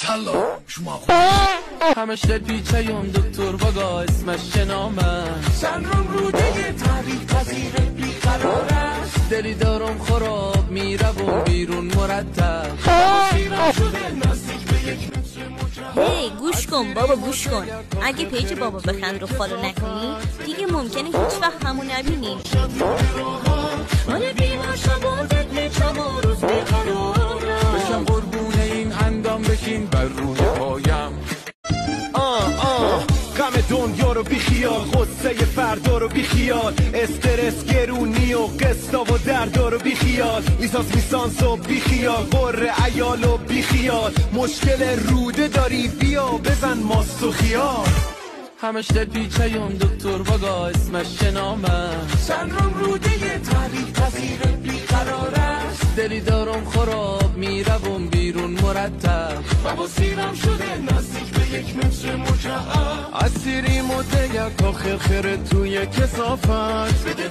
سلام شما همش در پیچه یم دکتر بگا اسمش شنامه سندروم روده تحریک پذیر بیقرار است دلی دارم خراب میروم بیرون مرتب سیرم شده نزدیک به یک متر مجرد هی گوش کن بابا گوش کن. اگه پیج بابا بخند رو فالو نکنی دیگه ممکنه هیچ وقت همون نبینی. من بیمار شبادت میچم و روز بیقرار بشم قربون این اندام بشین بر روی پایم. غم دنیا رو بیخیال، غصه فردا رو بیخیال، استرس گرونی و قسطا و دردا رو بیخیال، لیسانس و بیخیال، قره عیال و بیخیال، مشکل روده داری بیا بزن ماست و خیال. همش در پیچه یم دکتر بگا اسمش شنامه سندروم روده تحریک پذیر بیقرار است دلی دارم خراب میروم بیرون مرتب بابا سیرم شده نزدیک به یک متر مجرد اسیریم و دیگر تا خرخره توی کسافت بده